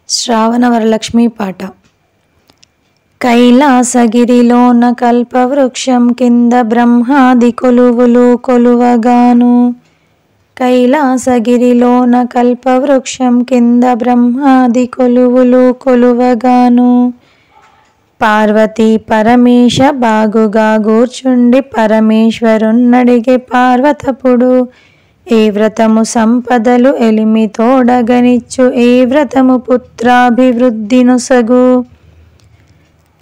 శ్రావణ వరలక్ష్మి పాట. కైలాసగిరిలోన కల్పవృక్షం కింద బ్రహ్మాది కొలువులు కొలువగాను. కైలాసగిరిలోన కల్పవృక్షం కింద బ్రహ్మాది కొలువులు కొలువగాను. పార్వతీ పరమేశ బాగుగా గూర్చుండి పరమేశ్వరున్నడిగే పార్వతపుడు, ఏ వ్రతము సంపదలు ఎలిమి తోడగనిచ్చు, ఏ వ్రతము పుత్రాభివృద్ధి నొసగు.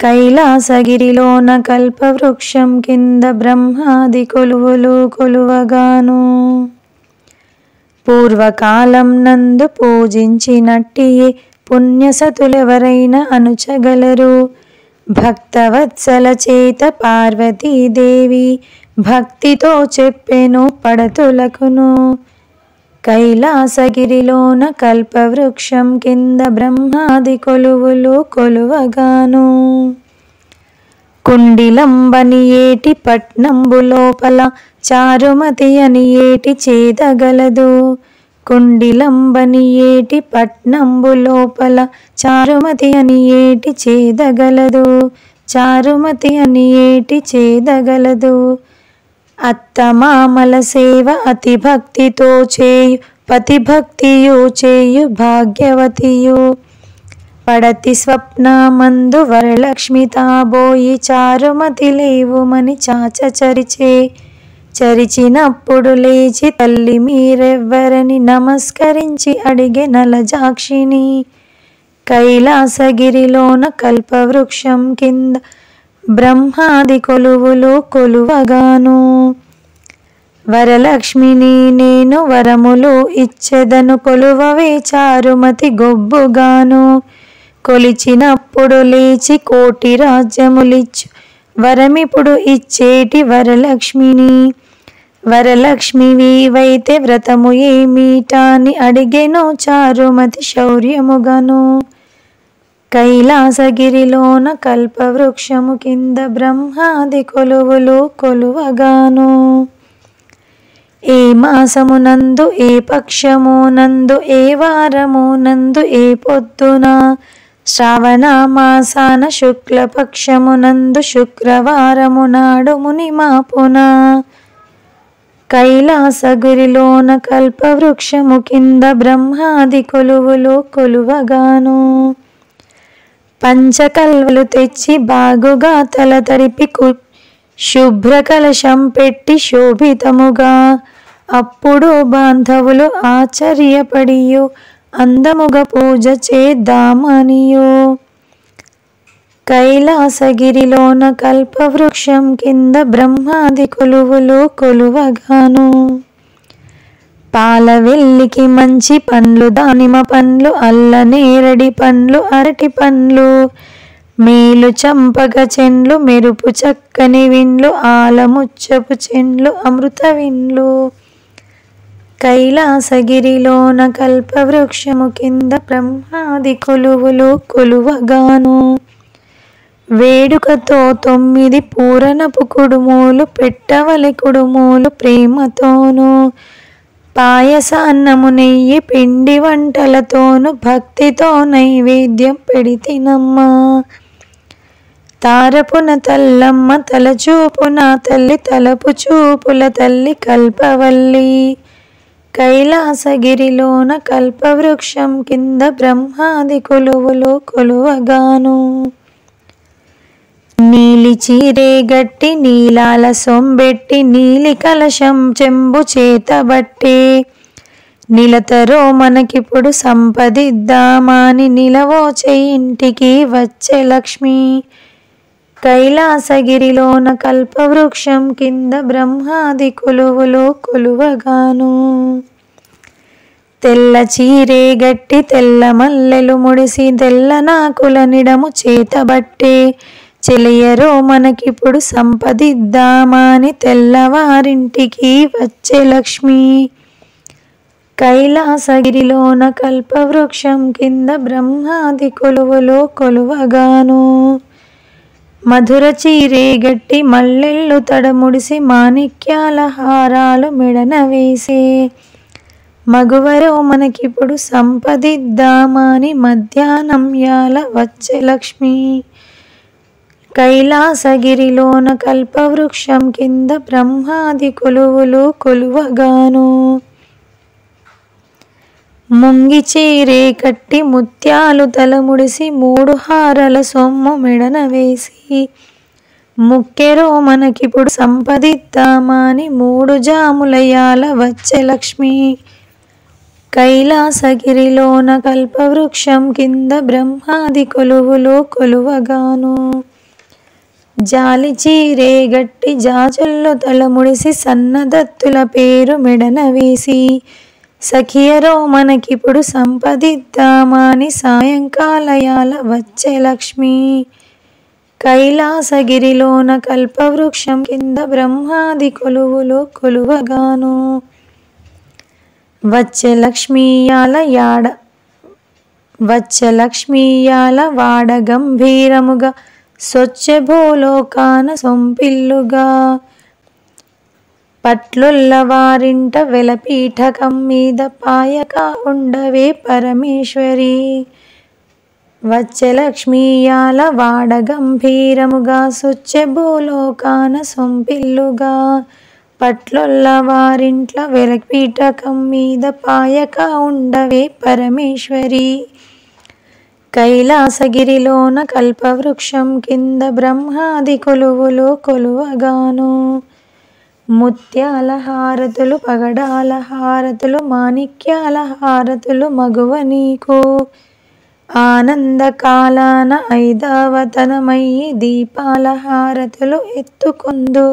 కైలాసగిరిలోన కల్పవృక్షం కింద బ్రహ్మాది కొలువులు కొలువగాను. పూర్వకాలం నందు పూజించినట్టియే పుణ్యసతులెవరైనా అనుచగలరు. భక్తవత్సల చేత పార్వతీదేవి భక్తితో చెప్పెను పడతులకును. కైలాసగిరిలోన కల్పవృక్షం కింద బ్రహ్మాది కొలువులు కొలువగాను. కుండిలంబని ఏటి పట్నంబు లోపల చారుమతి అని ఏటి చేదగలదు. కుండిలంబని ఏటి పట్నంబు లోపల చారుమతి అని ఏటి చేదగలదు. చారుమతి అని ఏటి చేదగలదు. అత్తమామల సేవ అతి భక్తితో చేయు, పతిభక్తియు చేయు భాగ్యవతియు. పడతి స్వప్నమందు వరలక్ష్మి తాబోయి చారుమతి లేవుమని చాచచరిచే. చరిచినప్పుడు లేచి తల్లి మీరెవ్వరని నమస్కరించి అడిగే నలజాక్షిని. కైలాసగిరిలోన కల్పవృక్షం కింద బ్రహ్మాది కొలువులు కొలువగాను. వరలక్ష్మిని నేను వరములు ఇచ్చెదను కొలువవే చారుమతి గొబ్బుగాను. కొలిచినప్పుడు లేచి కోటి రాజ్యములిచ్చు వరమిప్పుడు ఇచ్చేటి వరలక్ష్మిని. వరలక్ష్మివైతే వ్రతము ఏమిటాని అడిగెను చారుమతి శౌర్యముగను. కైలాసగిరిలోన కల్పవృక్షము కింద బ్రహ్మాది కొలువులు కొలువగాను. ఏ మాసమునందు ఏ పక్షమునందు ఏ వారమునందు ఏ పొద్దున, శ్రావణ మాసాన శుక్లపక్షమునందు శుక్రవారము నాడు మునిమాపున. కైలాసగిరిలోన కల్పవృక్షము కింద బ్రహ్మాది కొలువులు కొలువగాను. పంచకల్వలు తెచ్చి బాగుగా తల తడిపి శుభ్ర కలశం పెట్టి శోభితముగా, అప్పుడు బాంధవులు ఆశ్చర్యపడియు అందముగా పూజ చేద్దామనియు. కైలాసగిరిలోన కల్పవృక్షం కింద బ్రహ్మాది కొలువులు కొలువగాను. పాలవెల్లికి మంచి పండ్లు దానిమ పండ్లు అల్ల నేరడి పండ్లు అరటి పండ్లు, మేలు చంపక చెండ్లు మెరుపు చక్కని విండ్లు ఆలముచ్చపు చెండ్లు అమృత విండ్లు. కైలాసగిరిలోన కల్పవృక్షము కింద బ్రహ్మాది కొలువులు కొలువగాను. వేడుకతో 9 పూరణపు కుడుములు పెట్టవలె కుడుములు ప్రేమతోను. పాయస అన్నము నెయ్యి పిండి వంటలతోను భక్తితో నైవేద్యం పెడితినమ్మా. తారపున తల్లమ్మ తలచూపున తల్లి తలపు చూపుల తల్లి కల్పవల్లి. కైలాసగిరిలోన కల్పవృక్షం కింద బ్రహ్మాది కొలువులు కొలువగాను. నీలి చీరే గట్టి నీలాల సొంబెట్టి నీలి కలశం చెంబు చేతబట్టే. నిలతరో మనకిప్పుడు సంపదిద్దామాని నిలవోచే ఇంటికి వచ్చే లక్ష్మి. కైలాసగిరిలోన కల్పవృక్షం కింద బ్రహ్మాది కొలువులు కొలువగాను. తెల్ల చీరే గట్టి తెల్ల మల్లెలు ముడిసి తెల్ల నాకుల నిడము చేతబట్టే. చెలియరో మనకిప్పుడు సంపదిద్దామాని తెల్లవారింటికి వచ్చే లక్ష్మి. కైలాసగిరిలోన కల్పవృక్షం కింద బ్రహ్మాది కొలువులు కొలువగాను. మధుర చీరే గట్టి మల్లెళ్ళు తడముడిసి మాణిక్యాల హారాలు మెడన వేసే. మగువరో మనకిప్పుడు సంపదిద్దామని మధ్యాహ్నం యాల వచ్చే లక్ష్మి. కైలాసగిరిలోన కల్పవృక్షం కింద బ్రహ్మాది కొలువులు కొలువగాను. ముంగి చీరే కట్టి ముత్యాలు తలముడిసి 3 హారల సొమ్ము మెడన వేసి ముక్కెరో మనకిప్పుడు సంపదిద్దామని 3 జాములయాల వచ్చే లక్ష్మి. కైలాసగిరిలోన కల్పవృక్షం కింద బ్రహ్మాది కొలువులు కొలువగాను. జాలి చీరే గట్టి జాజుల్లో తలముడిసి సన్నదత్తుల పేరు మెడన వేసి సఖియరో మనకిప్పుడు సంపదిద్దామని సాయంకాలయాల వచ్చే లక్ష్మి. కైలాసగిరిలోన కల్పవృక్షం కింద బ్రహ్మాది కొలువులు కొలువగాను. వచ్చే లక్ష్మీయాల వాడ గంభీరముగా సొచ్చె భూలోకాన సొంపిల్లుగా. పట్లుల్ల వారింట వెలపీఠకం మీద పాయక ఉండవే పరమేశ్వరి. వచ్చే లక్ష్మీయాల వాడ గంభీరముగా సొచ్చె భూలోకాన సొంపిల్లుగా. పట్లుల్ల వారింట్ల వెలపీఠకం మీద పాయక ఉండవే పరమేశ్వరి. కైలాసగిరిలోన కల్పవృక్షం కింద బ్రహ్మాది కొలువులు కొలువగాను. ముత్యాల హారతులు పగడాల హారతులు మాణిక్యాల హారతులు మగువ నీకు. ఆనందకాలాన ఐదవతనమయ్యి దీపాల హారతులు ఎత్తుకొందు.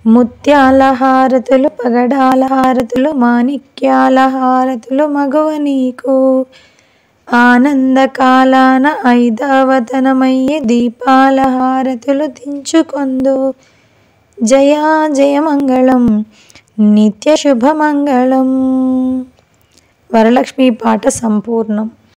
ముత్యాల హారతులు పగడాల హారతులు మాణిక్యాల హారతులు మగువ నీకు. ఆనందకాలాన ఐదవతనమయ్యి దీపాల హారతులు దించుకొందు. జయా జయమంగళం నిత్య శుభమంగళం. వరలక్ష్మి పాట సంపూర్ణం.